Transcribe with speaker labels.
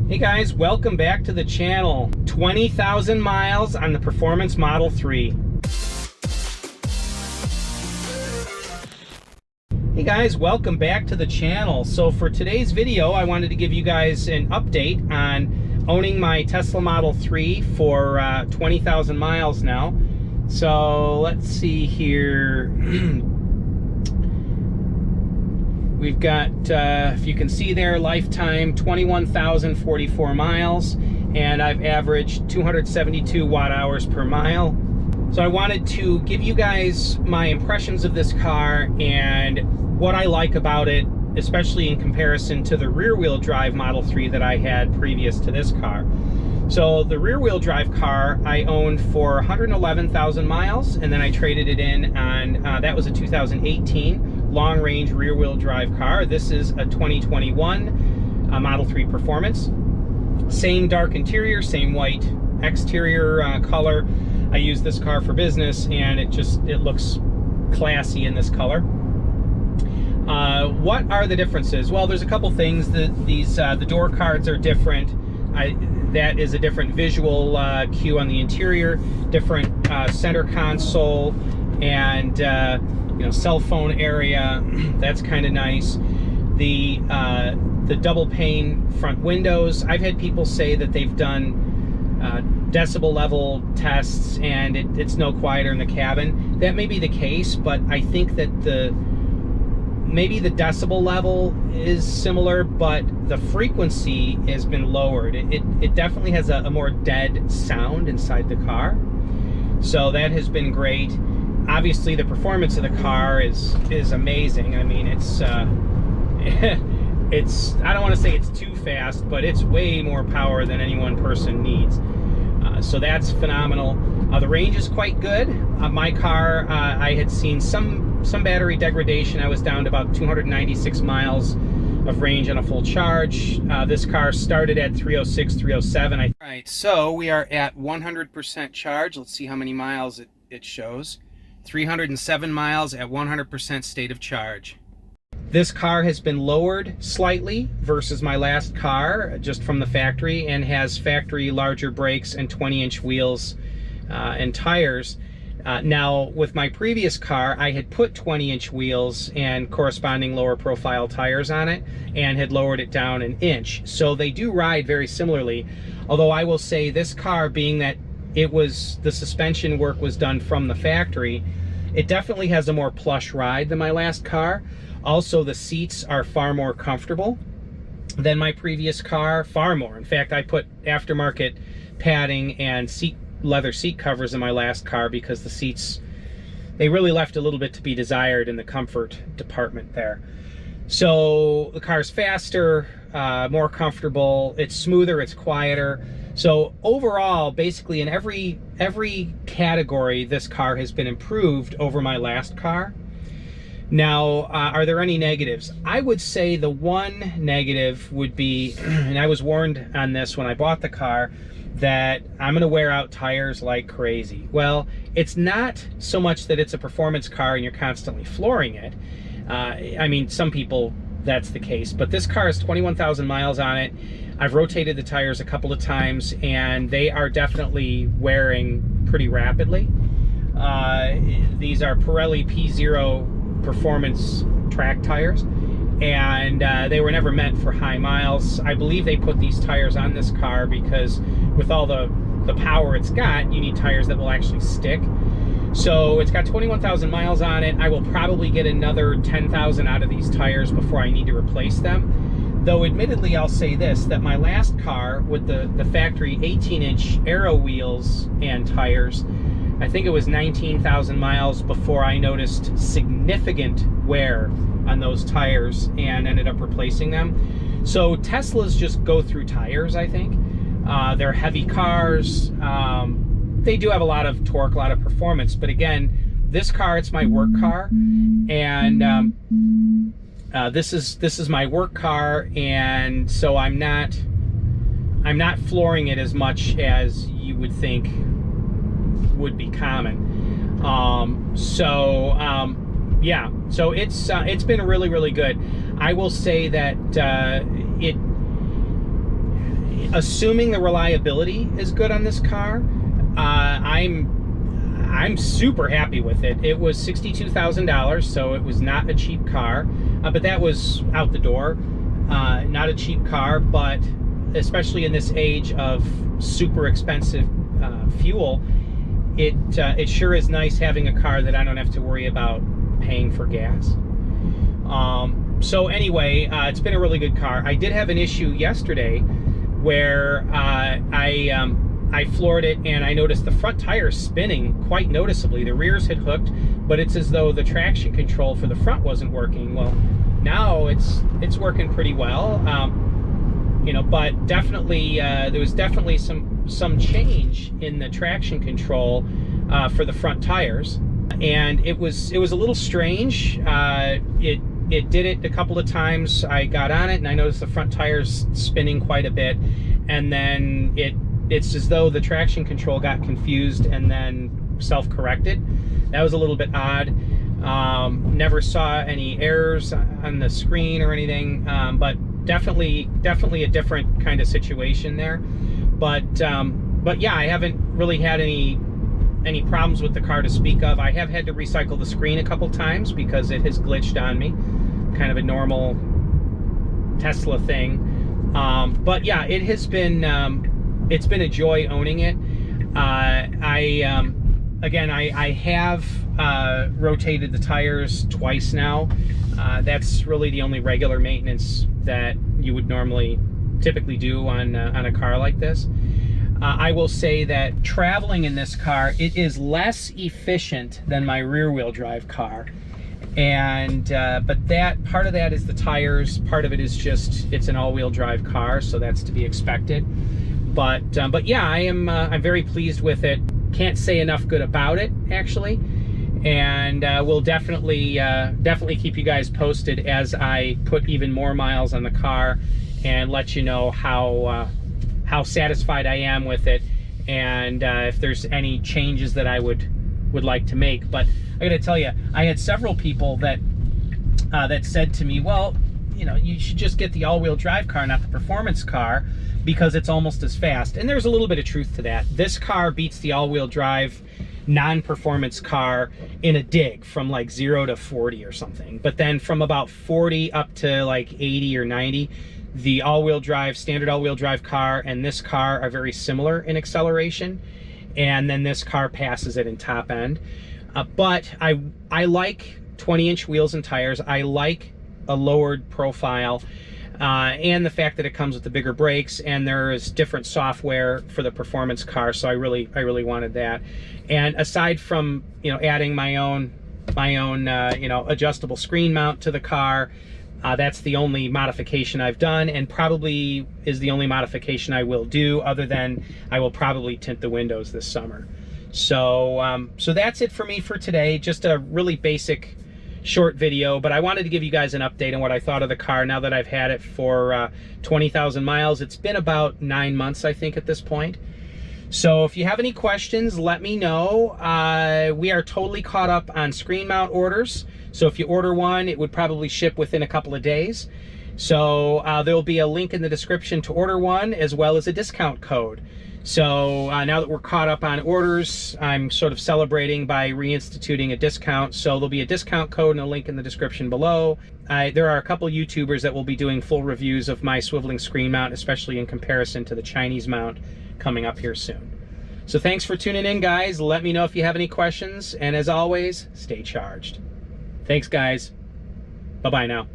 Speaker 1: Hey guys, welcome back to the channel. 20,000 miles on the Performance Model 3. Hey guys, welcome back to the channel. So for today's video, I wanted to give you guys an update on owning my Tesla Model 3 for 20,000 miles now. So let's see here. We've got, if you can see there, lifetime 21,044 miles, and I've averaged 272 watt-hours per mile. So I wanted to give you guys my impressions of this car and what I like about it, especially in comparison to the rear-wheel drive Model 3 that I had previous to this car. So the rear-wheel drive car I owned for 111,000 miles, and then I traded it in on, that was a 2018 long-range rear-wheel drive car. This is a 2021 Model 3 Performance. Same dark interior, same white exterior color. I use this car for business, and it looks classy in this color. What are the differences? Well, there's a couple things. The door cards are different. That is a different visual cue on the interior, different center console, and cell phone area. That's kind of nice. The double pane front windows. I've had people say that they've done decibel level tests and it's no quieter in the cabin. That may be the case, but I think that maybe the decibel level is similar, but the frequency has been lowered. It definitely has a more dead sound inside the car, so that has been great. Obviously, the performance of the car is amazing. I mean, it's I don't want to say it's too fast, but it's way more power than any one person needs. So that's phenomenal. The range is quite good. My car, I had seen some battery degradation. I was down to about 296 miles of range on a full charge. This car started at 306, 307. All right, so we are at 100% charge. Let's see how many miles it shows. 307 miles at 100% state of charge. This car has been lowered slightly versus my last car, just from the factory, and has factory larger brakes and 20-inch wheels and tires. Now, with my previous car, I had put 20-inch wheels and corresponding lower profile tires on it and had lowered it down an inch. So they do ride very similarly, although I will say this car, being that the suspension work was done from the factory, it definitely has a more plush ride than my last car. Also, the seats are far more comfortable than my previous car, far more. In fact, I put aftermarket padding and leather seat covers in my last car because the seats, they really left a little bit to be desired in the comfort department there. So the car's faster, more comfortable, it's smoother, it's quieter. So overall, basically in every category, this car has been improved over my last car. Now, are there any negatives? I would say the one negative would be, and I was warned on this when I bought the car, that I'm gonna wear out tires like crazy. Well, it's not so much that it's a performance car and you're constantly flooring it. I mean, some people, that's the case, but this car has 21,000 miles on it. I've rotated the tires a couple of times and they are definitely wearing pretty rapidly. These are Pirelli P0 performance track tires, and they were never meant for high miles. I believe they put these tires on this car because with all the power it's got, you need tires that will actually stick. So it's got 21,000 miles on it. I will probably get another 10,000 out of these tires before I need to replace them. Though admittedly, I'll say this, that my last car with the factory 18-inch aero wheels and tires, I think it was 19,000 miles before I noticed significant wear on those tires and ended up replacing them. So Teslas just go through tires, I think. They're heavy cars. They do have a lot of torque, a lot of performance, but again, this car, it's my work car, and this is my work car, and so I'm not flooring it as much as you would think would be common. Yeah, so it's been really, really good. I will say that assuming the reliability is good on this car, I'm super happy with it. It was $62,000, so it was not a cheap car, but that was out the door. Not a cheap car, but especially in this age of super expensive fuel, it sure is nice having a car that I don't have to worry about paying for gas. So anyway, it's been a really good car. I did have an issue yesterday where I floored it and I noticed the front tire spinning quite noticeably. The rears had hooked, but it's as though the traction control for the front wasn't working. Well, now it's working pretty well, you know, but definitely there was definitely some change in the traction control for the front tires, and it was a little strange. It did it a couple of times. I got on it and I noticed the front tires spinning quite a bit, and then it's as though the traction control got confused and then self-corrected. That was a little bit odd. Never saw any errors on the screen or anything, but definitely a different kind of situation there. But yeah, I haven't really had any problems with the car to speak of. I have had to recycle the screen a couple times because it has glitched on me, kind of a normal Tesla thing. But yeah, it has been it's been a joy owning it. Again, I have rotated the tires twice now. That's really the only regular maintenance that you would typically do on a car like this. I will say that traveling in this car, it is less efficient than my rear-wheel drive car, and but that part of that is the tires. Part of it is just it's an all-wheel drive car, so that's to be expected. But yeah, I'm very pleased with it. Can't say enough good about it, actually, and we'll definitely keep you guys posted as I put even more miles on the car and let you know how satisfied I am with it, and if there's any changes that I would like to make. But I gotta tell you, I had several people that said to me, well, you know, you should just get the all-wheel drive car, not the performance car, because it's almost as fast. And there's a little bit of truth to that. This car beats the all-wheel drive non-performance car in a dig from like 0 to 40 or something. But then from about 40 up to like 80 or 90, the all-wheel drive, standard all-wheel drive car and this car are very similar in acceleration. And then this car passes it in top end. But I like 20-inch wheels and tires. I like a lowered profile, and the fact that it comes with the bigger brakes, and there is different software for the performance car, so I really wanted that. And aside from, you know, adding my own you know, adjustable screen mount to the car, that's the only modification I've done, and probably is the only modification I will do, other than I will probably tint the windows this summer. So so that's it for me for today. Just a really basic short video, but I wanted to give you guys an update on what I thought of the car now that I've had it for 20,000 miles. It's been about 9 months, I think, at this point. So if you have any questions, let me know. We are totally caught up on screen mount orders. So if you order one, it would probably ship within a couple of days. So there'll be a link in the description to order one, as well as a discount code. So now that we're caught up on orders, I'm sort of celebrating by reinstituting a discount. So there'll be a discount code and a link in the description below. There are a couple YouTubers that will be doing full reviews of my swiveling screen mount, especially in comparison to the Chinese mount, coming up here soon. So thanks for tuning in, guys. Let me know if you have any questions. And as always, stay charged. Thanks, guys. Bye-bye now.